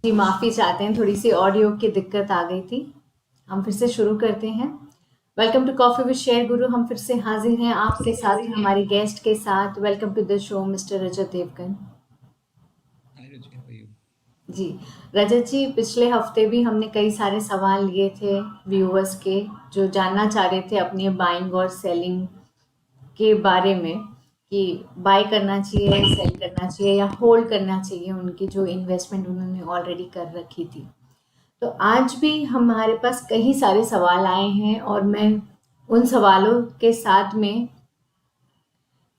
जी, माफ़ी चाहते हैं, थोड़ी-सी ऑडियो की दिक्कत आ गई थी। हम फिर से शुरू करते हैं। Welcome to Coffee with Share Guru. हम फिर से हाज़िर हैं आपके साथ, हमारी गेस्ट के साथ। Welcome to the show mister Rajat Devgan. Hi Ruchi, how are you? जी, रजत जी, पिछले हफ़्ते भी हमने कई सारे सवाल लिए थे व्यूअर्स के, जो जानना चाह रहे थे अपनी बाइंग और सेलिंग के बारे में, कि बाय करना चाहिए, सेल करना चाहिए या होल्ड करना चाहिए उनकी जो इन्वेस्टमेंट उन्होंने ऑलरेडी कर रखी थी। तो आज भी हमारे पास कई सारे सवाल आए हैं और मैं उन सवालों के साथ में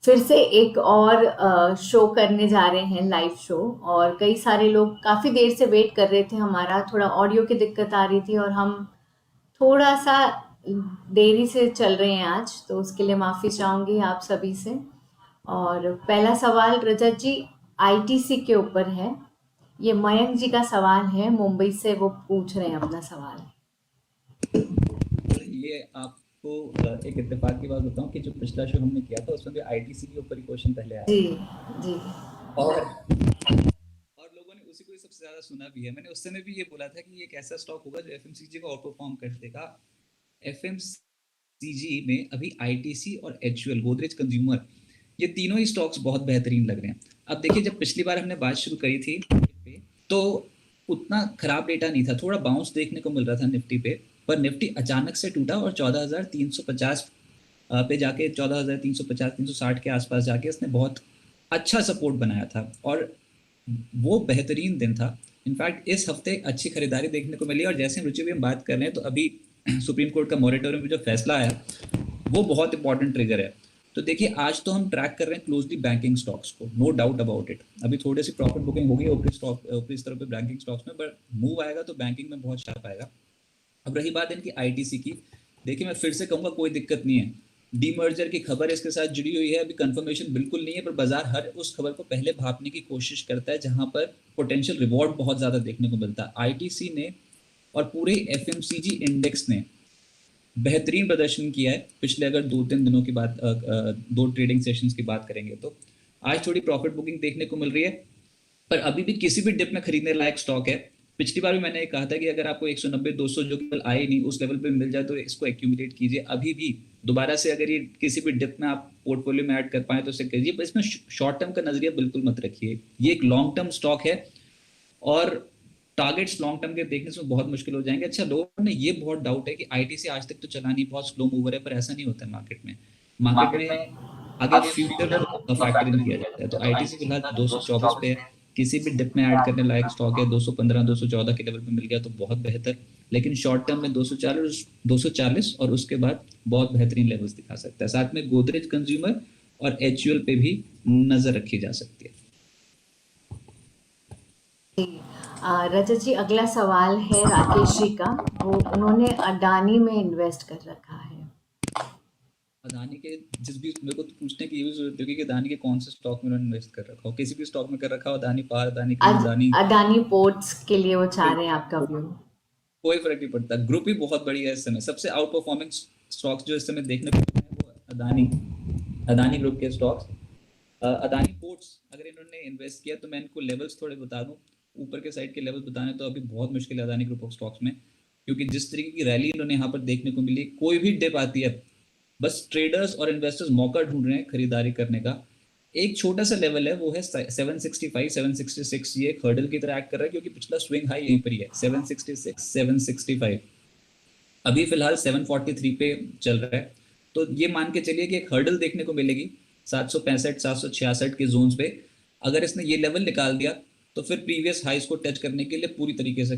फिर से एक और शो करने जा रहे हैं, लाइव शो। और कई सारे लोग काफ़ी देर से वेट कर रहे थे, हमारा थोड़ा ऑडियो की दिक्कत आ रही थी और हम थोड़ा सा देरी से चल रहे हैं आज, तो उसके लिए माफ़ी चाहूँगी आप सभी से। और पहला सवाल रजत जी आईटीसी के ऊपर है। ये मयंक जी का सवाल है, मुंबई से वो पूछ रहे हैं अपना सवाल। ये आपको एक इत्तेफाक की बात बताऊं कि जो पिछला शो हमने किया था उसमें भी आईटीसी के ऊपर ही क्वेश्चन पहले आया जी, था जी। और लोगों ने उसी को ही सबसे ज्यादा सुना भी है। मैंने उस समय भी ये बोला था कि ये एक ऐसा स्टॉक होगा जो एफएमसीजी को आउट परफॉर्म कर देगा। एफएमसीजी में अभी आईटीसी और एचयूएल, गोदरेज कंज्यूमर, ये तीनों ही स्टॉक्स बहुत बेहतरीन लग रहे हैं। अब देखिए, जब पिछली बार हमने बात शुरू करी थी तो उतना खराब डेटा नहीं था, थोड़ा बाउंस देखने को मिल रहा था निफ्टी पे, पर निफ्टी अचानक से टूटा और 14,350 पे जाके 14,350 360 के आसपास जाके उसने बहुत अच्छा सपोर्ट बनाया था और वो बेहतरीन दिन था। इनफैक्ट इस हफ्ते अच्छी खरीदारी देखने को मिली और जैसे रुचि भी हम बात कर रहे हैं तो अभी सुप्रीम कोर्ट का मॉरेटोरियम में जो फैसला आया वो बहुत इंपॉर्टेंट ट्रिगर है। तो देखिए, आज तो हम ट्रैक कर रहे हैं क्लोजली बैंकिंग स्टॉक्स को, नो डाउट अबाउट इट। अभी थोड़ी सी प्रॉफिट बुकिंग होगी ऊपरी स्तर पे बैंकिंग स्टॉक्स में, पर मूव आएगा तो बैंकिंग में बहुत शार्प आएगा। अब रही बात इनकी आईटीसी की, देखिए मैं फिर से कहूंगा कोई दिक्कत नहीं है। डीमर्जर की खबर इसके साथ जुड़ी हुई है, अभी कंफर्मेशन बिल्कुल नहीं है, पर बाजार हर उस खबर को पहले भापने की कोशिश करता है जहां पर पोटेंशियल रिवॉर्ड बहुत ज्यादा देखने को मिलता है। आईटीसी ने और पूरे एफएमसीजी इंडेक्स ने बेहतरीन प्रदर्शन किया है पिछले, अगर 2-3 दिनों की बात, दो ट्रेडिंग सेशंस की बात करेंगे तो आज थोड़ी प्रॉफिट बुकिंग देखने को मिल रही है, पर अभी भी किसी भी डिप में खरीदने लायक स्टॉक है। पिछली बार भी मैंने कहा था कि अगर आपको 190-200 जो केवल आए नहीं उस लेवल पे मिल जाए तो इसको एक्यूमुलेट कीजिए। अभी भी दोबारा से अगर ये किसी भी डिप में आप पोर्टफोलियो में ऐड कर पाए तो इसे कीजिए, पर इसमें शॉर्ट टर्म का नजरिया बिल्कुल मत रखिए। ये एक लॉन्ग टर्म स्टॉक है और टारगेट्स लॉन्ग टर्म के देखने से बहुत मुश्किल हो जाएंगे। अच्छा, लोगों ने ये बहुत डाउट है कि आईटीसी आज तक तो चला नहीं, बहुत स्लो मूवर है, पर ऐसा नहीं होता है मार्केट में। मार्केट में आगे फ्यूचर को फैक्टर इन किया जाता है। तो आईटीसी फिलहाल 224 पे है, किसी भी डिप में ऐड करने लायक स्टॉक है। 215 214 के लेवल पे मिल गया तो बहुत बेहतर, लेकिन शॉर्ट टर्म में 240 और उसके बाद बहुत बेहतरीन लेवल्स दिखा सकता है। साथ में गोदरेज कंज्यूमर और एचयूएल पे भी नजर रखी जा सकती है। जी। रजत जी, अगला सवाल है राकेश जी का। वो उन्होंने अडानी में इन्वेस्ट कर रखा है। अदानी के जिस भी, मेरे को तो पूछने की ये भी जरूरत होगी कि अदानी के कौन से स्टॉक में उन्होंने इन्वेस्ट कर रखा हो। किसी भी स्टॉक में कर रखा हो, Adani power, Adani green, Adani, Adani ports के लिए वो चाह रहे हैं आपका कोई व्यू। फर्क नहीं पड़ता। ग्रुप ही बहुत बड़ी है इस समय। सबसे आउट परफॉर्मिंग स्टॉक्स जो इस समय देखने को मिल रहे हैं वो अदानी, अदानी ग्रुप के स्टॉक्स। अदानी पोर्ट्स अगर इन्होंने इन्वेस्ट किया तो मैं इनको लेवल्स थोड़े बता दूं। ऊपर के साइड के लेवल बताने तो अभी बहुत मुश्किल है अदानी ग्रुप ऑफ स्टॉक्स में, क्योंकि जिस तरीके की रैली इन्होंने यहाँ पर देखने को मिली, कोई भी डिप आती है बस ट्रेडर्स और इन्वेस्टर्स मौका ढूंढ रहे हैं खरीदारी करने का। एक छोटा सा लेवल है वो है 765 766, ये एक हर्डल की तरह एक्ट कर रहा है क्योंकि पिछला स्विंग हाई यहीं पर ही है 766 765। अभी फिलहाल 743 पे चल रहा है, तो ये मान के चलिए कि एक हर्डल देखने को मिलेगी 765 766 के जोन्स पे। अगर इसने ये लेवल निकाल दिया तो फिर प्रीवियस हाइस को टच करने के लिए पूरी तरीके से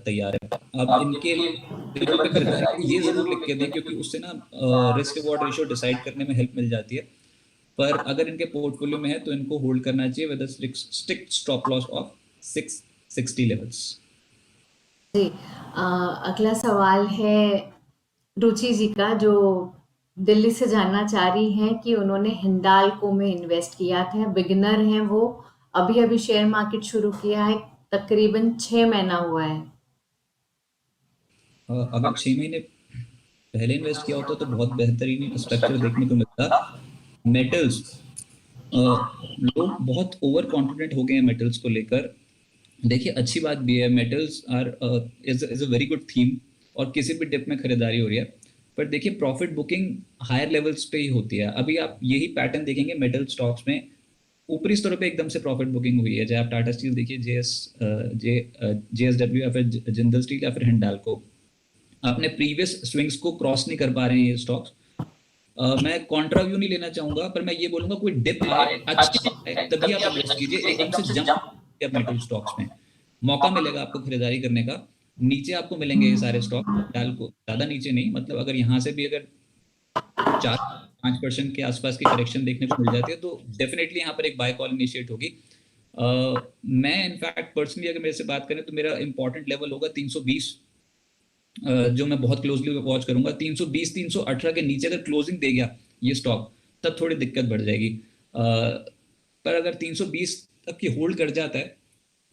तैयार है। अब इनके लेवल पे खरीदारी ये जरूर लिख के दें क्योंकि उससे ना रिस्क रिवॉर्ड रेशियो डिसाइड करने में हेल्प मिल जाती है। पर अगर इनके पोर्टफोलियो में है तो इनको होल्ड करना चाहिए with strict stop loss of 660 levels. जी। अगला सवाल है रुचि जी का, जो दिल्ली से जानना चाह रही हैं कि उन्होंने हिंडाल्को में इन्वेस्ट किया था। बिगिनर हैं वो, अभी अभी शेयर मार्केट शुरू किया है, तकरीबन 6 महीना हुआ है। अगर 6 महीने पहले इन्वेस्ट किया होता तो बहुत बेहतरीन स्ट्रक्चर देखने को मिलता। मेटल्स, लोग बहुत ओवर कॉन्फिडेंट हो गए हैं मेटल्स को लेकर। देखिए अच्छी बात भी है, metals are is a very good theme और किसी भी डिप में खरीदारी हो रही है। पर देखिए प्रॉफिट बुकिंग हायर लेवल्स पे ही होती है। अभी आप यही पैटर्न देखेंगे मेटल स्टॉक्स में, ऊपरी स्तरों पे एकदम से प्रॉफिट बुकिंग हुई है। चाहे आप टाटा स्टील देखिए, जेएसडब्ल्यू या फिर जिंदल स्टील या फिर हिंडाल्को, अपने प्रीवियस स्विंग्स को क्रॉस नहीं कर पा रहे हैं ये स्टॉक्स। मैं कॉन्ट्रा व्यू नहीं लेना चाहूंगा, पर मैं ये बोलूंगा कोई डिप आए, अच्छी डिप आए, तभी आप इन्वेस्ट कीजिए। एकदम से जंप मेटल स्टॉक्स में मौका मिलेगा आपको खरीदारी करने का। नीचे आपको मिलेंगे ये सारे स्टॉक, डाल को ज्यादा नीचे नहीं, मतलब अगर यहाँ से भी अगर 4-5% के आसपास की करेक्शन देखने को मिल जाती है तो डेफिनेटली यहाँ पर एक बाय कॉल इनिशिएट होगी। मैं इनफैक्ट पर्सनली अगर मेरे से बात करें तो मेरा इंपॉर्टेंट लेवल होगा 320, जो मैं बहुत क्लोजली वॉच करूंगा। 320 318 के नीचे अगर क्लोजिंग दे गया ये स्टॉक, तब थोड़ी दिक्कत बढ़ जाएगी। पर अगर 320 तक की होल्ड कर जाता है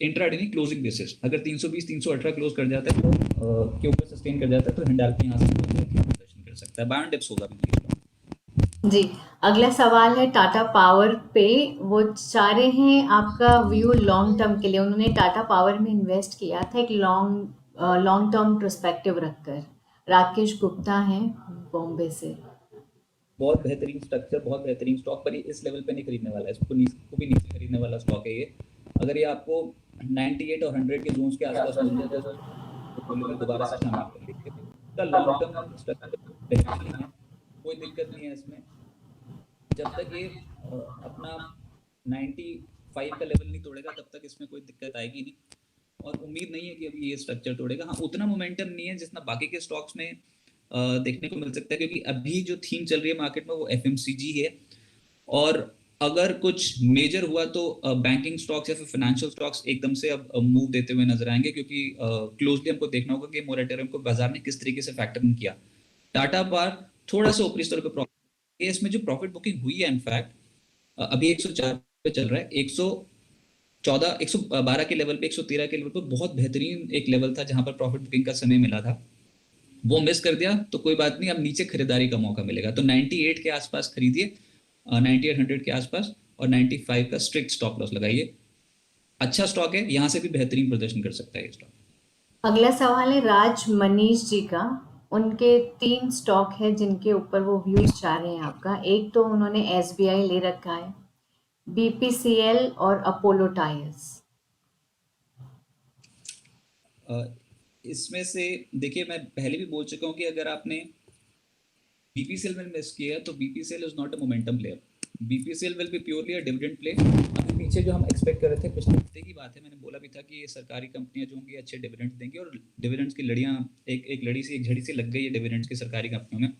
इंट्राडे नहीं क्लोजिंग बेसिस, अगर 320 318 क्लोज कर जाता है तो के ऊपर सस्टेन कर जाता है तो हिंडाल्को यहाँ से प्रदर्शन कर सकता है। बाय ऑन डिप्स होगा बिल्कुल स्टॉक। जी, अगला सवाल है टाटा पावर पे। वो चाह रहे हैं आपका व्यू लॉन्ग टर्म के लिए। उन्होंने टाटा पावर में इन्वेस्ट किया था एक लॉन्ग टर्म पर्सपेक्टिव रखकर। राकेश गुप्ता हैं बॉम्बे से। बहुत बेहतरीन स्ट्रक्चर, बहुत बेहतरीन स्टॉक, पर ये इस लेवल पे नहीं खरीदने वाला है, इसको भी नीचे खरीदने वाला स्टॉक है ये। अगर ये आपको 98 और 100 के जोन्स के आसपास मिल जाए तो पोर्टफोलियो में दोबारा से शामिल कर लीजिए। इसका लॉन्ग टर्म स्ट्रक्चर बेहतरीन है, कोई दिक्कत नहीं है इसमें। जब तक ये अपना 95 का लेवल नहीं तोड़ेगा तब तक इसमें कोई दिक्कत आएगी नहीं, और उम्मीद नहीं है कि अभी ये स्ट्रक्चर तोड़ेगा। हाँ, उतना मोमेंटम नहीं है जितना बाकी के स्टॉक्स में देखने को मिल सकता है, क्योंकि अभी जो थीम चल रही है मार्केट में वो एफएमसीजी है। और अगर कुछ मेजर हुआ तो बैंकिंग स्टॉक्स या फिर फाइनेंशियल स्टॉक्स एकदम से अब मूव देते हुए नजर आएंगे, क्योंकि क्लोजली हमको देखना होगा कि मोरेटोरियम को बाजार ने किस तरीके से फैक्टर इन किया। टाटा पार थोड़ा सा ऊपरी स्तर पे प्रॉफिट, इसमें जो प्रॉफिट बुकिंग हुई है इनफैक्ट अभी 104 पे चल रहा है। 114 112 के लेवल पे, 113 के लेवल पे बहुत बेहतरीन एक लेवल था जहां पर प्रॉफिट बुकिंग का समय मिला था। वो मिस कर दिया तो कोई बात नहीं, अब नीचे खरीदारी का मौका मिलेगा। तो 98 के आसपास खरीदिए, 98 100 के आसपास, और 95 का स्ट्रिक्ट स्टॉप लॉस लगाइए। अच्छा स्टॉक है, यहाँ से भी बेहतरीन प्रदर्शन कर सकता है ये स्टॉक। अगला सवाल है राज मनीष जी का। उनके 3 स्टॉक है जिनके ऊपर वो व्यूज़ चाह रहे हैं आपका। एक तो उन्होंने एसबीआई ले रखा है, बीपीसीएल और अपोलो टायर्स। इसमें से देखिए, मैं पहले भी बोल चुका हूँ कि अगर आपने बीपीसीएल में इन्वेस्ट किया तो BPCL is not a momentum player, BPCL will be purely a dividend play. अभी पीछे जो हम एक्सपेक्ट कर रहे थे, पिछले हफ्ते की बात है, मैंने बोला भी था कि ये सरकारी कंपनियां जो होंगी अच्छे डिविडेंड देंगी, और डिविडेंड्स की लड़ियां एक एक लड़ी से एक झड़ी से लग गई है डिविडेंड्स की सरकारी कंपनियों में।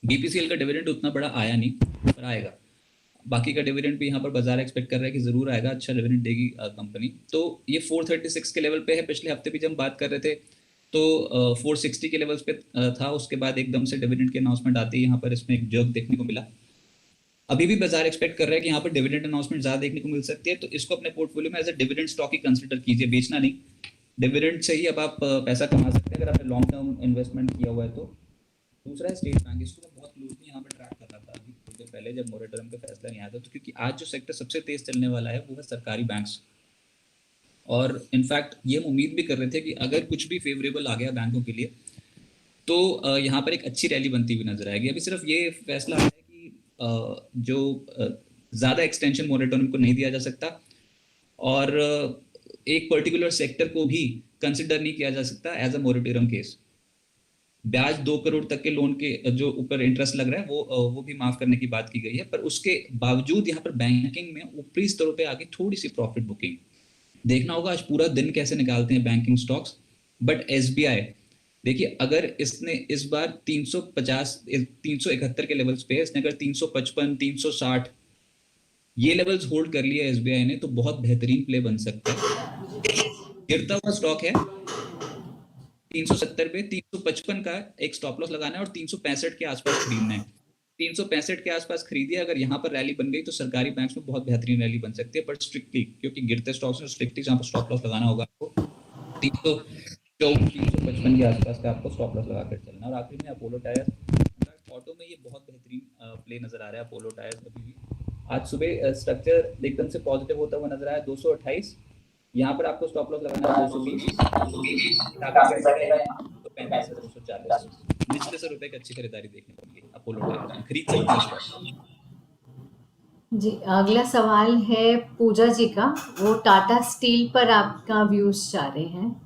बीपीसीएल का डिविडेंड उतना बड़ा आया नहीं, पर आएगा। बाकी का डिविडेंड भी यहाँ पर बाजार एक्सपेक्ट कर रहा है कि जरूर आएगा, अच्छा डिविडेंड देगी कंपनी। तो ये 436 के लेवल पे है। पिछले हफ्ते भी जब हम बात कर रहे थे तो 460 के लेवल्स पे था, उसके बाद एकदम से डिविडेंड की अनाउंसमेंट आती है, यहाँ पर इसमें एक जर्क देखने को मिला। अभी भी बाजार एक्सपेक्ट कर रहा है कि यहाँ पर डिविडेंड अनाउंसमेंट ज्यादा देखने को मिल सकती है, तो इसको अपने पोर्टफोलियो में एज अ डिविडेंड स्टॉक ही कंसिडर कीजिए, बेचना नहीं। डिविडेंड से ही अब आप पैसा कमा सकते हैं अगर आपने लॉन्ग टर्म इन्वेस्टमेंट किया हुआ है तो। दूसरा है स्टेट बैंक, इसको मैं बहुत क्लोजली यहाँ पर ट्रैक कर रहा था अभी कुछ देर पहले जब मोरेटोरियम का फैसला नहीं आया था, तो क्योंकि आज जो सेक्टर सबसे तेज चलने वाला है वो है सरकारी बैंक्स। और इनफैक्ट ये हम उम्मीद भी कर रहे थे कि अगर कुछ भी फेवरेबल आ गया बैंकों के लिए तो यहाँ पर एक अच्छी रैली बनती हुई नजर आएगी। अभी सिर्फ ये फैसला है कि जो ज़्यादा एक्सटेंशन मोरेटोरियम को नहीं दिया जा सकता, और एक पर्टिकुलर सेक्टर को भी कंसिडर नहीं किया जा सकता एज अ मोरेटोरियम केस। ब्याज 2 करोड़ तक के लोन के जो ऊपर इंटरेस्ट लग रहा है वो भी माफ करने की बात की गई है, पर उसके बावजूद यहाँ पर बैंकिंग में ऊपरी स्तरों पे आगे थोड़ी सी प्रॉफिट बुकिंग देखना होगा। आज पूरा दिन कैसे निकालते हैं बैंकिंग स्टॉक्स। बट एसबीआई देखिए, अगर इसने इस बार 350 371 के लेवल्स पे, इसने अगर 355 360 ये लेवल्स होल्ड कर लिया एसबीआई ने, तो बहुत बेहतरीन प्ले बन सकता है। गिरता हुआ स्टॉक है 370 पे, 355 का एक स्टॉप लॉस लगाना है और 365 के आसपास खरीदना है। 365 के आसपास खरीदिए, अगर यहाँ पर रैली बन गई तो सरकारी बैंक्स में बहुत बेहतरीन रैली बन सकती है, पर स्ट्रिक्टली क्योंकि गिरते स्टॉक्स में स्ट्रिक्टली जहाँ पर स्टॉप लॉस लगाना होगा आपको 354 355 के आसपास का आपको स्टॉप लॉस लगा कर चलना। और आखिरी में अपोलो टायर, ऑटो में ये बहुत बेहतरीन प्ले नजर आ रहा है अपोलो टायर। अभी भी आज सुबह स्ट्रक्चर एकदम से पॉजिटिव होता हुआ नजर आया 228, यहाँ पर आपको स्टॉप लॉस लगाना है 220, टारगेट बैठेगा यहाँ 235 से 240, निचले से रुपए की अच्छी खरीदारी देखने को मिली अपोलो टायर्स में, खरीद सकते हैं स्टॉक। जी, अगला सवाल है पूजा जी का। वो टाटा स्टील पर आपका व्यूज़ चाह रहे हैं।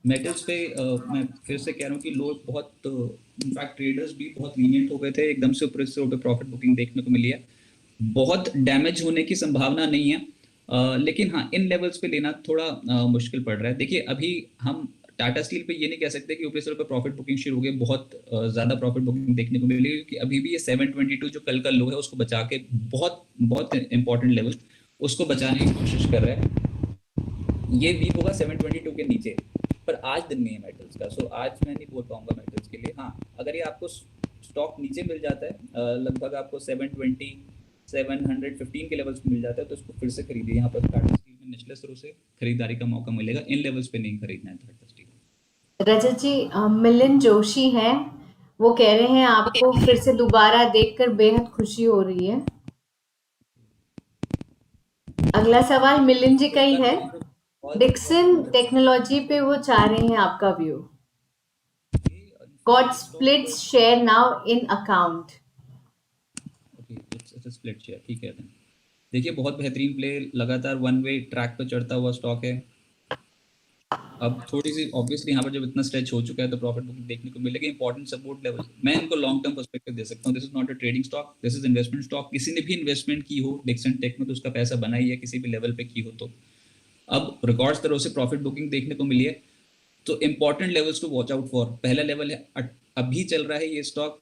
मेटल्स पे मैं फिर से कह रहा हूँ कि लोग बहुत, इनफैक्ट ट्रेडर्स भी बहुत लीनियंट हो गए थे, एकदम से ऊपर से ऊपर प्रॉफिट बुकिंग देखने को मिली है। बहुत डैमेज होने की संभावना नहीं है, लेकिन हाँ इन लेवल्स पे लेना थोड़ा मुश्किल पड़ रहा है। देखिए अभी हम टाटा स्टील पे ये नहीं कह सकते कि ऊपर से ऊपर प्रॉफिट बुकिंग शुरू हो गई, बहुत ज़्यादा प्रॉफिट बुकिंग देखने को मिलेगी, क्योंकि अभी भी ये 722 जो कल का लो है उसको बचा के बहुत बहुत इंपॉर्टेंट लेवल उसको बचाने की कोशिश कर रहा है। ये वीक होगा 722 के नीचे, पर आज दिन नहीं है मेटल्स का, सो आज मैं नहीं बोल पाऊंगा मेटल्स के लिए। हाँ अगर ये आपको स्टॉक नीचे मिल जाता है, लगभग आपको 720 715 के लेवल्स पे मिल जाता है, तो इसको फिर से खरीदिए। यहाँ पर टाटा स्टील में निचले स्तरों से खरीदारी का मौका मिलेगा, इन लेवल्स पे नहीं खरीदना है टाटा स्टील। रजत जी, मिलिंद जोशी हैं, वो कह रहे हैं आपको फिर से दोबारा देखकर बेहद खुशी हो रही है। अगला सवाल मिलिंद जी का ही है। डिक्सन टेक्नोलॉजी पे वो चाह रहे हैं आपका view. Got splits share now in account. Okay, it's split share, ठीक है। देखिए बहुत बेहतरीन प्ले, लगातार वन वे ट्रैक पर चढ़ता हुआ स्टॉक है। अब थोड़ी सी ऑब्वियसली यहाँ पर जब इतना स्ट्रेच हो चुका है तो प्रॉफिट बुकिंग देखने को मिलेगी। इंपॉर्टेंट सपोर्ट लेवल मैं इनको लॉन्ग टर्म पर्सपेक्टिव दे सकता हूँ। This is not a trading stock, this is investment stock. किसी ने भी इन्वेस्टमेंट की हो डिक्सन टेक में तो उसका पैसा बना ही है, किसी भी लेवल पे की हो तो। अब रिकॉर्ड्स तरह से प्रॉफिट बुकिंग देखने को मिली है, तो important levels to watch out for. पहला लेवल है अभी चल रहा है ये स्टॉक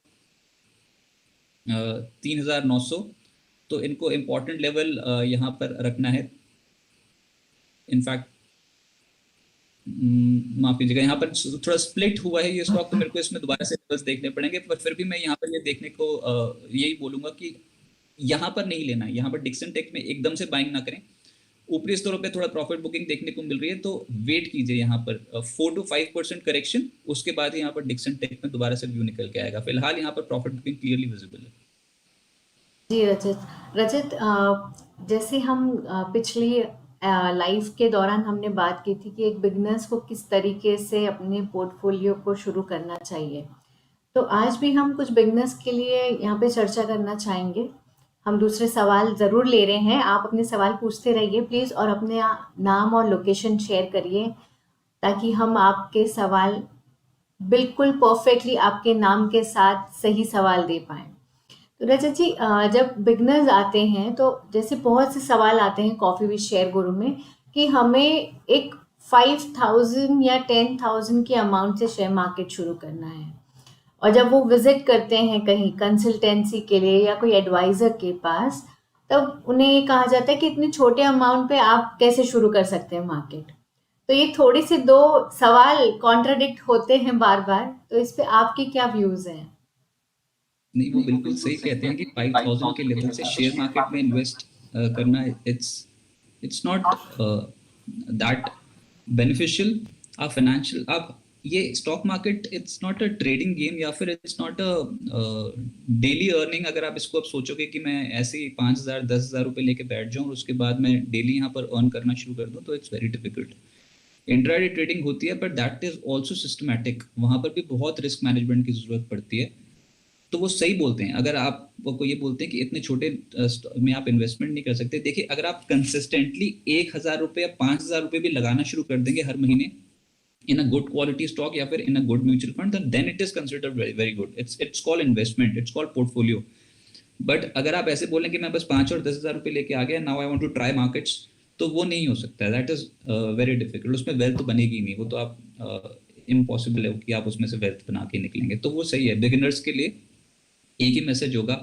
3,900, तो इनको इंपॉर्टेंट लेवल यहाँ पर रखना है। इनफैक्ट माफ कीजिएगा, यहाँ पर थोड़ा स्प्लिट हुआ है ये स्टॉक, तो मेरे को इसमें दोबारा से लेवल्स देखने पड़ेंगे, पर फिर भी मैं यहाँ पर ये देखने को यही बोलूंगा कि यहाँ पर नहीं लेना है। यहाँ पर डिक्सन टेक में एकदम से बाइंग ना करें। ऊपरी स्तरों पे थोड़ा प्रॉफिट बुकिंग देखने को मिल रही है, तो वेट कीजिए यहाँ पर 4 to 5% करेक्शन, उसके बाद यहाँ पर डिक्सन टेक में दोबारा से व्यू निकल के आएगा। फिलहाल यहाँ पर प्रॉफिट बुकिंग क्लियरली विजिबल है। जी रजत, रजत, जैसे हम पिछली लाइव के दौरान हमने बात की थी कि एक बिगनर्स को किस तरीके से अपने पोर्टफोलियो को शुरू करना चाहिए, तो आज भी हम कुछ बिगनर्स के लिए यहाँ पे चर्चा करना चाहेंगे। हम दूसरे सवाल ज़रूर ले रहे हैं, आप अपने सवाल पूछते रहिए प्लीज़, और अपने नाम और लोकेशन शेयर करिए ताकि हम आपके सवाल बिल्कुल परफेक्टली आपके नाम के साथ सही सवाल दे पाएँ। तो रजत जी, जब बिगनर्स आते हैं तो जैसे बहुत से सवाल आते हैं कॉफ़ी विद शेयर गुरु में कि हमें एक 5,000 या 10,000 के अमाउंट से शेयर मार्केट शुरू करना है, और जब वो विजिट करते हैं कहीं कंसल्टेंसी के लिए या कोई एडवाइज़र के पास, तब उन्हें ये कहा जाता है कि इतने छोटे अमाउंट पे आप कैसे शुरू कर सकते हैं मार्केट। तो ये थोड़ी सी दो सवाल कॉन्ट्राडिक्ट होते हैं बार बार, तो इस पे आपके क्या व्यूज़ हैं? नहीं, वो बिल्कुल सही कहते हैं कि 5,000 के लेवल से शेयर मार्केट में इन्वेस्ट करना, इट्स नॉट दैट बेनिफिशियल। आप फाइनेंशियल, आप ये stock market it's not a trading game, या फिर it's not a daily earning. अगर आप इसको अब सोचोगे कि मैं ऐसे ही 5,000 10,000 रुपये लेके बैठ जाऊँ और उसके बाद मैं डेली यहाँ पर अर्न करना शुरू कर दूँ, तो it's very difficult. Intraday trading होती है, but that is also systematic, वहाँ पर भी बहुत रिस्क मैनेजमेंट की जरूरत पड़ती है। तो वो सही बोलते हैं। अगर आप को ये बोलते हैं कि इतने छोटे में आप इन्वेस्टमेंट नहीं कर सकते, देखिए अगर आप कंसिस्टेंटली 1,000 रुपये या 5,000 रुपये भी लगाना शुरू कर देंगे हर महीने in a good quality stock या फिर in a good mutual fund, then it is considered very very good. It's called investment, it's called portfolio. But अगर आप ऐसे बोलें कि मैं बस 5 और 10,000 रुपये लेके आ गया, now I want to try markets, तो वो नहीं हो सकता है। That is very difficult. उसमें वेल्थ तो बनेगी नहीं, वो तो आप इम्पॉसिबल है कि आप उसमें से वेल्थ बना के निकलेंगे। तो वो सही है, बिगिनर्स के लिए एक ही मैसेज होगा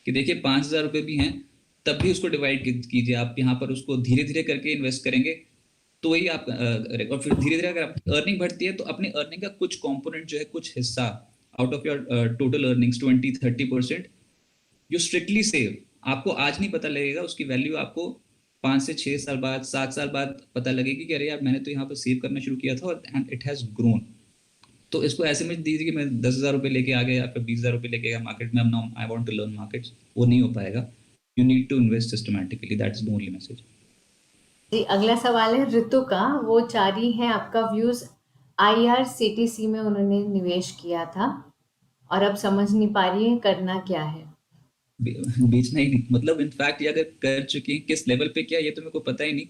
कि देखिए 5,000 रुपये भी हैं, तब भी उसको डिवाइड कीजिए। आप यहाँ पर उसको धीरे धीरे करके इन्वेस्ट करेंगे तो वही आप और फिर धीरे धीरे अगर आपकी अर्निंग बढ़ती है तो अपनी अर्निंग का कुछ कंपोनेंट जो है, कुछ हिस्सा out of your total earnings 20-30% you strictly save. आपको आज नहीं पता लगेगा, उसकी वैल्यू आपको 5 से 6 साल बाद, 7 साल बाद पता लगेगी कि अरे यार मैंने तो यहाँ पर सेव करना शुरू किया था एंड इट हैज़ ग्रोन। तो इसको ऐसे में दीजिए कि मैं 10,000 रुपये लेके आ गया या फिर 20,000 रुपये लेके गया मार्केट में, अब now I want to learn markets, वो नहीं हो पाएगा। You need to invest systematically, that is the only message. जी, अगला सवाल है ऋतु का। वो चाह रही है आपका व्यूज। आईआरसीटीसी में उन्होंने निवेश किया था और अब समझ नहीं पा रही है करना क्या है। बेचना ही नहीं, मतलब इनफैक्ट ये अगर कर चुके हैं किस लेवल पे, क्या ये तो मेरे को पता ही नहीं,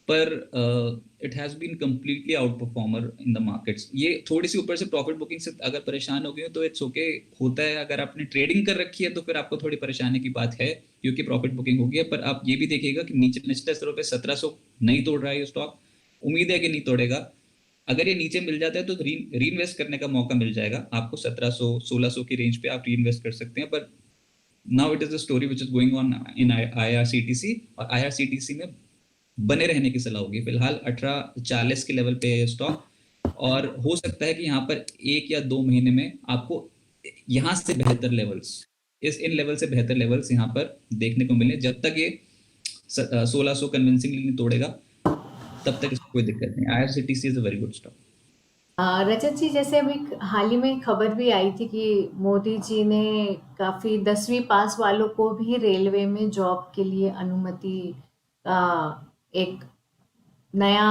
पर it has been completely outperformer in the markets. ये थोड़ी सी ऊपर से प्रॉफिट बुकिंग से अगर परेशान हो गए हो तो इट्स ओके, होता है। अगर आपने ट्रेडिंग कर रखी है तो फिर आपको थोड़ी परेशानी की बात है, क्योंकि प्रॉफिट बुकिंग हो गई है। पर आप ये भी देखिएगा कि नीचे निचले स्तरों पे 1700 नहीं तोड़ रहा है ये स्टॉक, उम्मीद है कि नहीं तोड़ेगा। अगर ये नीचे मिल जाता है तो री इन्वेस्ट करने का मौका मिल जाएगा आपको। 1700 1600 की रेंज पे आप री इन्वेस्ट कर सकते हैं। पर now it is the story which is going on in IRCTC, और आईआरसीटीसी में बने रहने की सलाह होगी। फिलहाल 1840 के लेवल पे है स्टॉक, और हो सकता है कि यहाँ पर 1 या 2 महीने में आपको यहाँ से बेहतर लेवल्स, इस इन लेवल से बेहतर लेवल्स यहाँ पर देखने को मिले। जब तक ये 1600 कन्विंसिंगली नहीं तोड़ेगा तब तक इसको कोई दिक्कत नहीं। IRCTC is a very good stock. Rajat ji, जैसे अभी हाल ही में खबर भी आई थी कि मोदी जी ने काफी 10वीं पास वालों को भी रेलवे में जॉब के लिए अनुमति का एक नया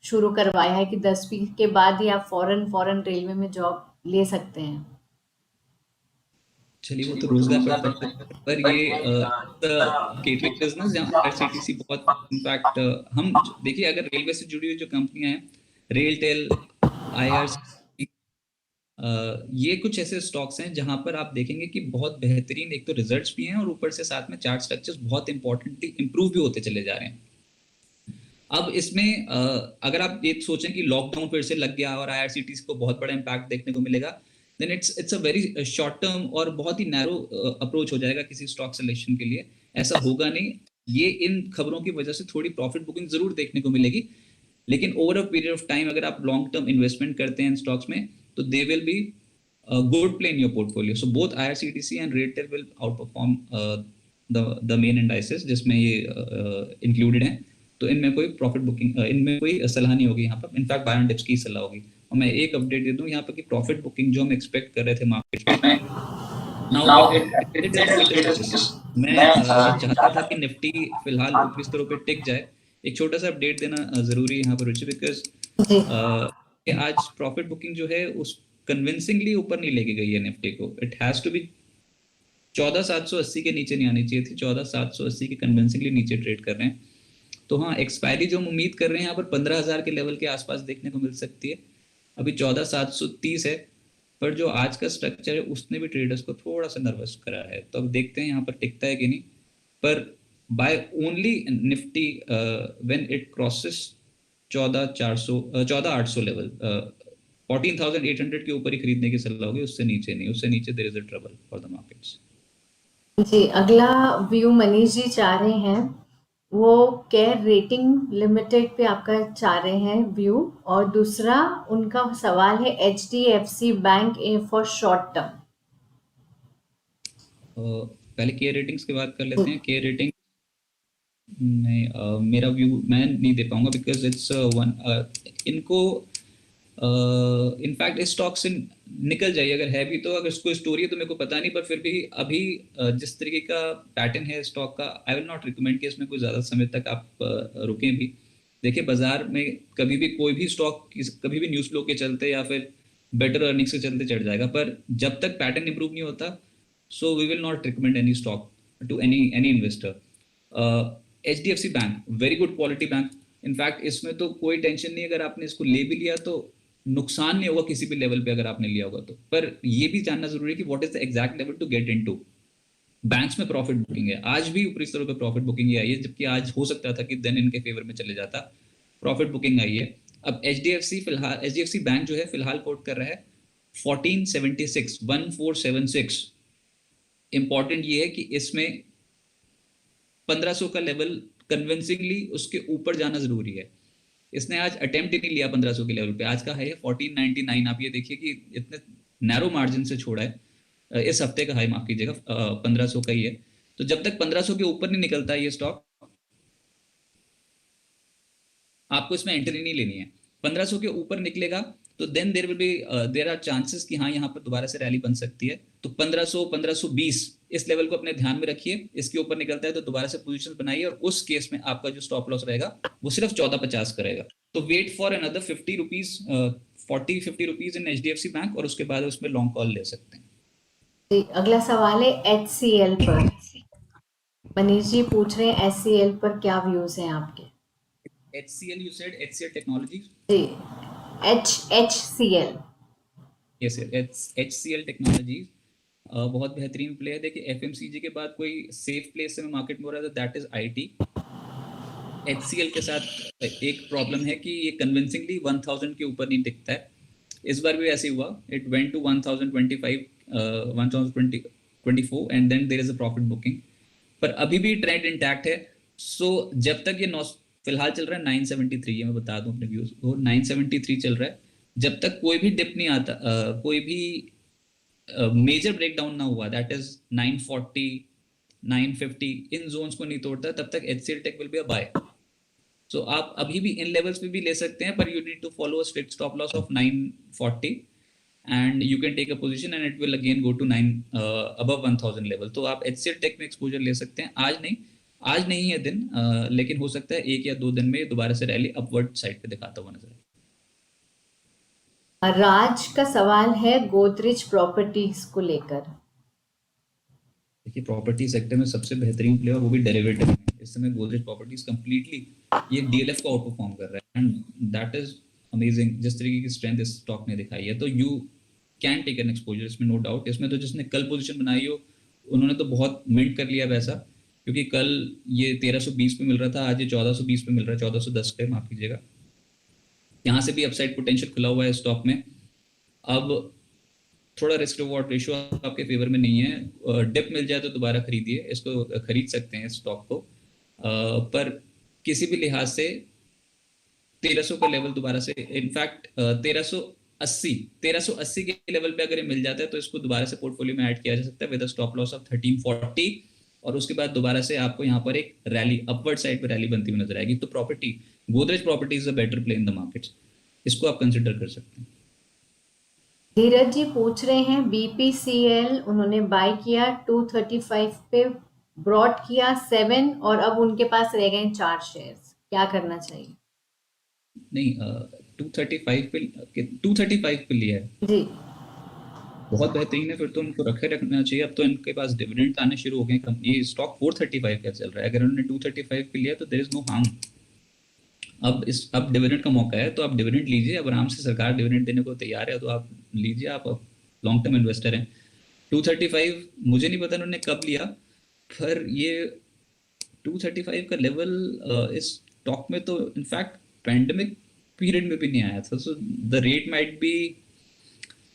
शुरू करवाया है कि 10वीं के बाद ही आप फौरन फौरन रेलवे में जॉब ले सकते हैं। चलिए, वो तो रोजगार बढ़ता है, पर ये केटरिंग बिजनेस जहाँ आईआरसीटीसी बहुत, इनफैक्ट हम देखिए, अगर रेलवे से जुड़ी हुई जो कंपनियां हैं, रेल टेल, आईआरसीटीसी, ये कुछ ऐसे स्टॉक्स हैं जहां पर आप देखेंगे कि बहुत बेहतरीन एक तो रिजल्ट्स भी हैं, और ऊपर से साथ में चार्ट स्ट्रक्चर्स बहुत इंपॉर्टेंटली इंप्रूव भी होते चले जा रहे हैं। अब इसमें अगर आप ये सोचें कि लॉकडाउन फिर से लग गया और आईआरसीटीसी को बहुत बड़ा इम्पैक्ट देखने को मिलेगा, then it's a very short term और बहुत ही नैरो अप्रोच हो जाएगा किसी स्टॉक सिलेक्शन के लिए। ऐसा होगा नहीं। ये इन खबरों की वजह से थोड़ी प्रॉफिट बुकिंग जरूर देखने को मिलेगी, लेकिन over a period of time अगर आप लॉन्ग टर्म इन्वेस्टमेंट करते हैं इन स्टॉक्स में, तो they will be good play in your portfolio. So both IRCTC and RailTel will out perform the main indices जिसमें ये इंक्लूडेड हैं। तो इनमें कोई प्रॉफिट बुकिंग, इनमें कोई सलाह नहीं होगी यहाँ पर, इनफैक्ट बाय ऑन डिप्स की सलाह होगी। और मैं एक अपडेट दे दूं यहाँ पर कि प्रॉफिट बुकिंग जो हम एक्सपेक्ट कर रहे थे मार्केट में, now it is little risk. मैं ये चाहता था कि निफ्टी फिलहाल ऊपरी स्तरों पे टिक जाए। एक छोटा सा अपडेट देना जरूरी है यहाँ पर रुचि, बिकॉज जी। आज प्रॉफिट बुकिंग जो है उस कन्विंसिंगली ऊपर नहीं लेके गई है निफ्टी को। इट हैज टू बी 14,780 के नीचे नहीं आनी चाहिए थी, 14,780 के कन्विंसिंगली नीचे ट्रेड कर रहे हैं। तो हाँ, एक्सपायरी जो हम उम्मीद कर रहे हैं यहाँ पर 15,000 के लेवल के आसपास देखने को मिल सकती है। अभी 14,730 है, पर जो आज का स्ट्रक्चर है उसने भी ट्रेडर्स को थोड़ा सा नर्वस करा है। तो अब देखते हैं यहाँ पर टिकता है कि नहीं। पर buy only Nifty when it crosses 14,400 14,800 level, 14,800 के ऊपर ही खरीदने की सलाह होगी, उससे नीचे नहीं। उससे नीचे there is a trouble for the markets. जी, अगला व्यू मनीष जी चाह रहे हैं। वो केयर रेटिंग लिमिटेड पे आपका चाह रहे हैं व्यू। और दूसरा उनका सवाल है HDFC bank A for short term. पहले के रेटिंग्स की बात कर लेते हैं। के रेटिंग नहीं, मेरा व्यू मैं नहीं दे पाऊंगा, बिकॉज इट्स वन इनको इनफैक्ट इस स्टॉक से निकल जाइए अगर है भी तो। अगर इसको स्टोरी है तो मेरे को पता नहीं, पर फिर भी अभी जिस तरीके का पैटर्न है स्टॉक का, आई विल नॉट रिकमेंड कि इसमें कोई ज़्यादा समय तक आप रुकें भी। देखिए, बाजार में कभी भी कोई भी स्टॉक कभी भी न्यूज़ फ्लो के चलते या फिर बेटर अर्निंग्स के चलते चढ़ जाएगा, पर जब तक पैटर्न इंप्रूव नहीं होता, so we will not recommend any stock to any investor. H D F C bank, very good quality bank. In fact इसमें तो कोई टेंशन नहीं, अगर आपने इसको ले भी लिया तो नुकसान नहीं होगा किसी भी लेवल पे अगर आपने लिया होगा तो। पर ये भी जानना जरूरी है कि what is the exact level to get into. Banks में प्रॉफिट बुकिंग है, आज भी ऊपरी स्तरों पे प्रॉफिट बुकिंग आई है, जबकि आज हो सकता था कि दिन इनके फेवर में चले जाता। प्रॉफिट बुकिंग आई है। अब H D F C bank जो है फिलहाल कोट कर रहा है 1476, 1476। इंपॉर्टेंट ये है कि इसमें 1500 का लेवल कन्विंसिंगली उसके ऊपर जाना जरूरी है। इसने आज अटेम्प्ट ही नहीं लिया 1500 के लेवल पे। आज का हाई है 1499। आप ये देखिए कि इतने नैरो मार्जिन से छोड़ा है। इस हफ्ते का हाई माफ कीजिएगा 1500 का ही है। तो जब तक 1500 के ऊपर नहीं निकलता ये स्टॉक, आपको इसमें एंट्री नहीं लेनी है। 1500 के ऊपर निकलेगा तो देन देयर आर चांसेस कि हाँ यहाँ पर दोबारा से रैली बन सकती है। तो 1500-1520 इस लेवल को अपने ध्यान में रखिए। इसके ऊपर निकलता है तो दोबारा से पोजीशन बनाइए, और उस केस में आपका जो स्टॉप लॉस रहेगा वो सिर्फ 1450 का रहेगा। तो wait for another 50 rupees, 40-50 rupees in HDFC bank, और उसके बाद उसमें लॉन्ग कॉल ले सकते हैं। जी, अगला सवाल है HCL पर। मनीष जी पूछ रहे हैं HCL पर क्या व्यूज हैं आपके? HCL, you said HCL Technologies? जी, HCL। यस, HCL Technologies बहुत बेहतरीन प्ले है। देखिए FMCG के बाद कोई सेफ प्लेस में मार्केट में हो रहा है तो दैट इज IT। HCL के साथ एक प्रॉब्लम है कि ये कन्विंसिंगली 1000 के ऊपर नहीं टिकता है। इस बार भी ऐसे हुआ, it went to 1025, 1024 and then there is a profit booking, पर अभी भी ट्रेंड इंटैक्ट है। सो जब तक ये फिलहाल चल रहा है 973, ये मैं बता दूं अपने व्यूज को, 973 चल रहा है। जब तक कोई भी डिप नहीं आता, कोई भी मेजर ब्रेकडाउन ना हुआ, दैट इज 940, 950, इन जोन्स को नहीं तोड़ता, तब तक HCL tech will be a buy. So आप अभी भी इन लेवल्स पे भी ले सकते हैं, पर you need to follow a strict stop loss of 940 and you can take a position and it will again go to 9 above 1000 level. तो आप HCL टेक में एक्सपोजर ले सकते हैं। आज नहीं है दिन, लेकिन हो सकता है 1 या 2 दिन में दोबारा से रैली अपवर्ड साइड पे दिखाता हुआ नजर आए। राज का सवाल है गोदरेज प्रॉपर्टीज को लेकर। देखिए प्रॉपर्टी सेक्टर में सबसे बेहतरीन प्लेयर, वो भी डेरिवेटिव में इस समय गोदरेज प्रॉपर्टीज कंप्लीटली ये DLF को आउट परफॉर्म कर रहा है, एंड दैट इज अमेजिंग जिस तरीके की स्ट्रेंथ इस स्टॉक ने दिखाई है। तो you can take an exposure, इसमें नो डाउट। इसमें तो जिसने कल पोजीशन बनाई हो उन्होंने तो बहुत मिंट कर लिया पैसा, क्योंकि कल ये 1320 पे मिल रहा था, आज ये 1420 पे मिल रहा है, 1410 पे, माफ कीजिएगा। यहाँ से भी अपसाइड पोटेंशियल खुला हुआ है स्टॉक में। अब थोड़ा रिस्क रिवॉर्ड रेशियो आपके फेवर में नहीं है, डिप मिल जाए तो दोबारा खरीदिए, इसको खरीद सकते हैं स्टॉक को, पर किसी भी लिहाज से 1300 का लेवल दोबारा से, इनफैक्ट 1380 के लेवल पे अगर ये मिल जाता है तो इसको दोबारा से पोर्टफोलियो में ऐड किया जा सकता है with a stop loss of 1340, और उसके बाद दोबारा से आपको यहाँ पर एक रैली अपवर्ड साइड पे रैली बनती हुई नजर आएगी। तो Godrej property is a better play in the markets, इसको आप कंसिडर कर सकते हैं। धीरज जी पूछ रहे हैं BPCL उन्होंने बाय किया 235 पे, ब्रॉड किया 7 और अब उनके पास रह गए 4 शेयर्स, क्या करना चाहिए? नहीं, 235 पे लिया है जी, बहुत बेहतरीन है, फिर तो उनको रखना चाहिए। अब तो इनके पास डिविडेंड आने शुरू हो गए। ये स्टॉक 435 का चल रहा है, अगर उन्होंने 235 पे लिया तो देयर इज नो हार्म। अब डिविडेंड का मौका है, तो आप डिविडेंड लीजिए। अब आराम से सरकार डिविडेंड देने को तैयार है, तो आप लीजिए। आप लॉन्ग टर्म इन्वेस्टर हैं। 235 मुझे नहीं पता उन्होंने कब लिया, पर ये 235 का लेवल इस स्टॉक में तो इनफैक्ट पैंडेमिक पीरियड में भी नहीं आया था। So the rate might be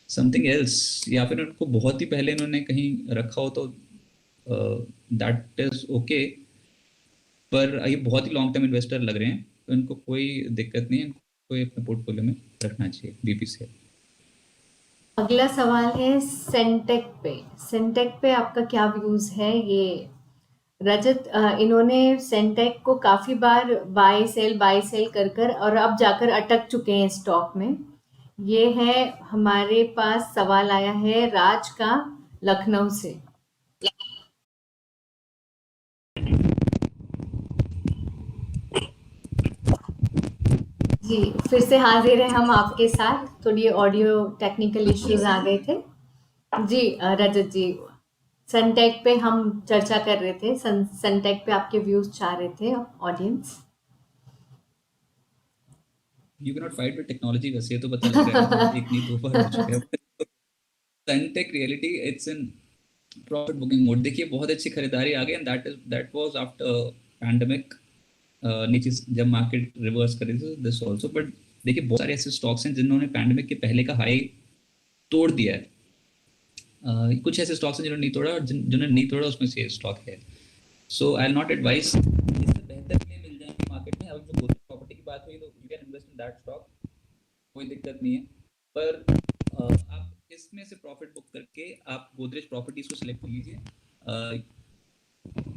something else, या फिर उनको बहुत ही पहले इन्होंने कहीं रखा हो तो दैट इज ओके। पर ये बहुत ही लॉन्ग टर्म इन्वेस्टर लग रहे हैं, तो इनको कोई दिक्कत नहीं है, इनको अपने पोर्टफोलियो में रखना चाहिए BPCL। अगला सवाल है सेंटेक पे आपका क्या व्यूज है? ये रजत, इन्होंने सेंटेक को काफी बार बाय सेल कर कर और अब जाकर अटक चुके हैं स्टॉक में। ये है, हमारे पास सवाल आया है राज का लखनऊ से। जी, फिर से हाजिर है हम आपके साथ, थोड़ी ऑडियो टेक्निकल इश्यूज आ गए थे। जी रजत जी, सनटेक पे हम चर्चा कर रहे थे, सनटेक पे आपके व्यूज चाह रहे थे audience. You can not fight with technology, वैसे ये तो पता लग रहा है, एक नहीं 2 बार हो चुका है। Sunteck Realty it's in profit booking mode. देखिए बहुत अच्छी खरीदारी आ गई, and that was after pandemic, नीचे जब मार्केट रिवर्स करी थी दिस आल्सो। बट देखिए बहुत सारे ऐसे स्टॉक्स हैं जिन्होंने पैंडेमिक के पहले का हाई तोड़ दिया है। कुछ ऐसे स्टॉक्स हैं जिन्होंने नहीं तोड़ा, और जिन्होंने नहीं तोड़ा उसमें से स्टॉक है। सो आई विल नॉट एडवाइस, इससे बेहतर प्ले मिल जाएंगे मार्केट में। अब जो गोदरेज प्रॉपर्टी की बात हुई तो you can invest in that stock, कोई दिक्कत नहीं है। पर आप इसमें से प्रॉफिट बुक करके आप गोदरेज प्रॉपर्टीज को सिलेक्ट कीजिए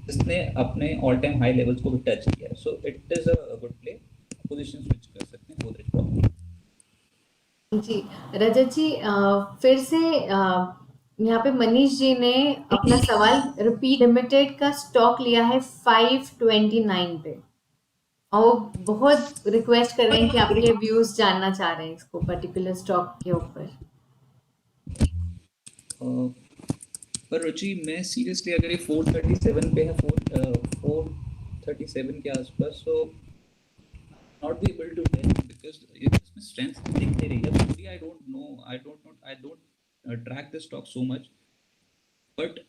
जिसने अपने ऑल टाइम हाई लेवल्स को भी टच किया है। So it is a good play, position switch कर सकते हैं गोदरेज प्रॉपर्टी। जी, रजत जी, फिर से यहाँ पे मनीष जी ने अपना सवाल रिपीट लिमिटेड का स्टॉक लिया है 529 पे, और वो बहुत रिक्वेस्ट कर रहे हैं कि आपके व्यूज जानना चाह रहे हैं इसको पर्टिकुलर स्टॉक के ऊपर। पर रुचि, मैं सीरियसली अगर ये 437 पे है, 437 के आसपास, तो not be able to tell because इसमें strength दिख नहीं रही है पूरी. I don't track the stock so much, but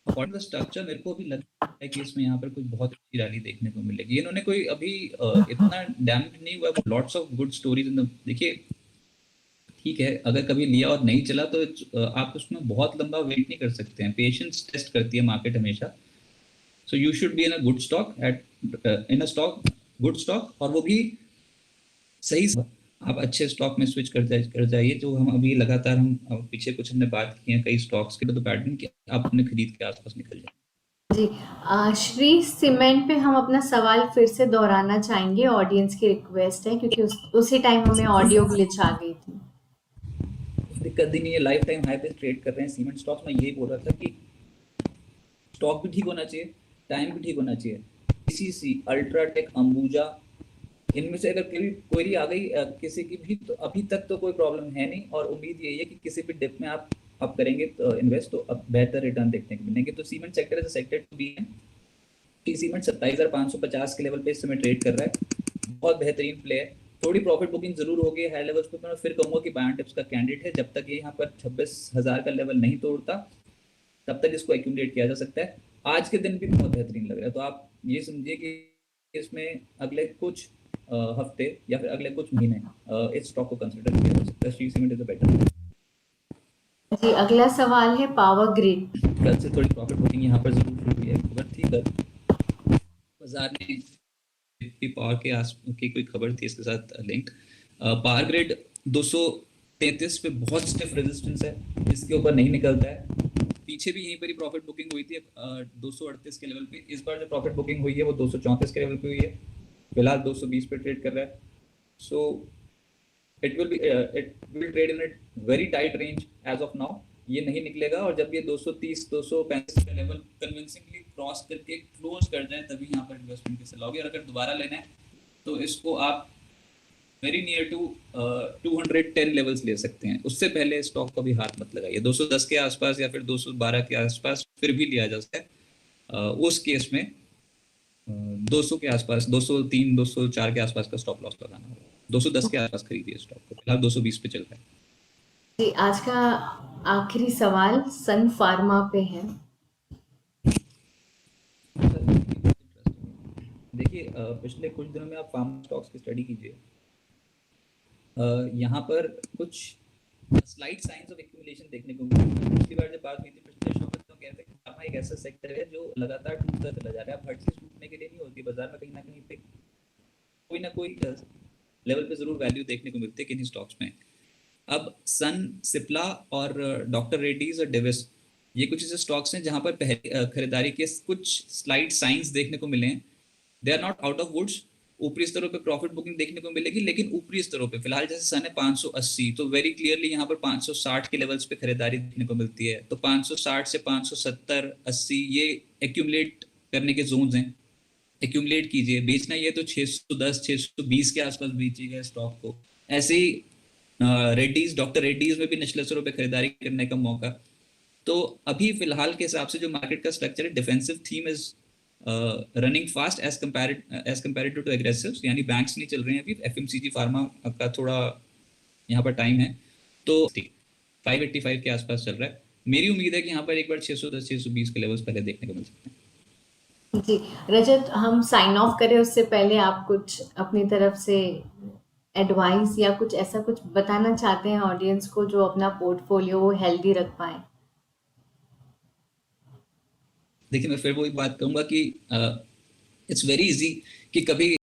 according to the structure मेरे को अभी लगता है कि इसमें यहाँ पर कुछ बहुत अच्छी रैली देखने को मिलेगी. इन्होंने कोई अभी इतना डैमेज नहीं हुआ. Lots of good stories in the, देखिए ठीक है, अगर कभी लिया और नहीं चला तो आप उसमें बहुत लंबा वेट नहीं कर सकते हैं. पेशेंस टेस्ट करती है मार्केट हमेशा. So you should be in a good stock at in a stock, good stock, और वो भी सही. आप अच्छे स्टॉक में स्विच कर जाइए. जो हम अभी लगातार हम पीछे कुछ हमने बात की है कई स्टॉक्स के, तो पैटर्न की आप अपने खरीद के आसपास निकल जाए. जी, श्री सीमेंट पे हम अपना सवाल फिर से दोहराना चाहेंगे, ऑडियंस की रिक्वेस्ट है, क्योंकि उसी टाइम हमें ऑडियो ग्लिच आ गई थी। दिक्कत ही नहीं है, लाइफ टाइम हाई पे ट्रेड कर रहे हैं सीमेंट स्टॉक्स. मैं यही बोल रहा था कि स्टॉक भी ठीक होना चाहिए, टाइम भी ठीक होना चाहिए. पीसीसी, अल्ट्राटेक, अंबुजा, इनमें से अगर कोई आ गई किसी की भी, तो अभी तक तो कोई प्रॉब्लम है नहीं, और उम्मीद यही है कि किसी भी डिप में आप करेंगे तो इन्वेस्ट, तो अब बेहतर रिटर्न देखने को मिलेंगे. तो cement sector as a sector to be है. कि सीमेंट 27,550 के लेवल पे इस समय ट्रेड कर रहा है. बहुत बेहतरीन प्ले है. थोड़ी प्रॉफिट बुकिंग जरूर होगी हाई लेवल्स पे. मैं फिर कहूंगा कि बायन टिप्स का कैंडिडेट है. जब तक ये यहाँ पर 26,000 का लेवल नहीं तोड़ता, तब तक इसको एक्यूमुलेट किया जा सकता है. आज के दिन भी बहुत बेहतरीन लग रहा है. तो आप ये समझिए कि इसमें अगले कुछ हफ्ते या फिर अगले कुछ महीने इस स्टॉक को कंसिडर किया जा सकता है. Shree cement is a better. जी, अगला सवाल है पावर ग्रिड। कल से थोड़ी प्रॉफिट बुकिंग यहाँ पर जरूर हुई है. खबर थी कल बाजार में पावर के आस की कोई खबर थी इसके साथ लिंक. पावर ग्रिड 233 पे बहुत स्टिफ रेजिस्टेंस है, इसके ऊपर नहीं निकलता है. पीछे भी यहीं पर ही प्रॉफिट बुकिंग हुई थी 238 के लेवल पे. इस बार जो प्रॉफिट बुकिंग हुई है वो 234 के लेवल पे हुई है. फिलहाल 220 पे ट्रेड कर रहा है. सो it will trade in a very tight range as of now. ये नहीं निकलेगा, और जब ये 230 235 का लेवल कन्विंसिंगली क्रॉस करके क्लोज कर जाए, तभी यहाँ पर इन्वेस्टमेंट के सलाह होगी. और अगर दोबारा लेना है तो इसको आप वेरी नियर टू 210 लेवल्स ले सकते हैं. उससे पहले स्टॉक को भी हाथ मत लगाइए. 210 के आसपास या फिर 212 के आसपास फिर भी लिया जा सकता है. उस केस में 200 के आसपास, 203 204 के आसपास का स्टॉप लॉस लगाना होगा. 210 के आसपास खरीदिए स्टॉक को. फिलहाल 220 पे चल रहा है. जी, आज का आखिरी सवाल सन फार्मा पे है। देखिए पिछले कुछ दिनों में आप फार्मा स्टॉक्स की स्टडी कीजिए. यहाँ पर कुछ स्लाइड साइंस ऑफ एक्यूमुलेशन देखने को मिलते हैं. पिछली बार जब बात हुई थी पिछले शो में, तो कहते हैं कि फार्मा एक ऐसा सेक्टर है जो लगातार टूटता चला जा रहा है. अब हर चीज टूटने के लिए नहीं होती. बाजार में कहीं ना कहीं पे कोई ना कोई लेवल पे जरूर वैल्यू देखने को मिलती है किन्हीं स्टॉक्स में. अब सन, सिप्ला और डॉक्टर रेड्डीज और डेविस, ये कुछ ऐसे स्टॉक्स हैं जहां पर पहले खरीदारी के कुछ स्लाइड साइंस देखने को मिले हैं. They are not out of woods. ऊपरी स्तरों पे प्रॉफिट बुकिंग देखने को मिलेगी, लेकिन ऊपरी स्तरों पे फिलहाल जैसे सन है 580, तो वेरी क्लियरली यहाँ पर 560 के लेवल्स पे खरीदारी देखने को मिलती है. तो 560 से 570 80 ये एक्यूमुलेट करने के जोन्स हैं. एक्यूमुलेट कीजिए. बेचना ये तो 610 620 के आसपास बेचिएगा स्टॉक को. ऐसे ही रेड्डीज, डॉक्टर रेड्डीज में भी निचले स्तरों पे खरीदारी करने का मौका. तो अभी फिलहाल के हिसाब से जो मार्केट का स्ट्रक्चर है, defensive theme is running fast as comparative to aggressive. यानी बैंक्स नहीं चल रहे हैं अभी, एफएमसीजी फार्मा का थोड़ा यहाँ पर टाइम है. तो 585 के आसपास चल रहा है. मेरी उम्मीद है कि यहाँ पर एक बार 610 620 के लेवल्स पहले देखने को मिल सकते हैं. जी, रजत, हम साइन ऑफ करें उससे पहले आप कुछ अपनी तरफ से एडवाइस या कुछ ऐसा कुछ बताना चाहते हैं ऑडियंस को, जो अपना पोर्टफोलियो हेल्दी रख पाए? देखिए मैं फिर वही बात कहूंगा कि इट्स वेरी इजी कि कभी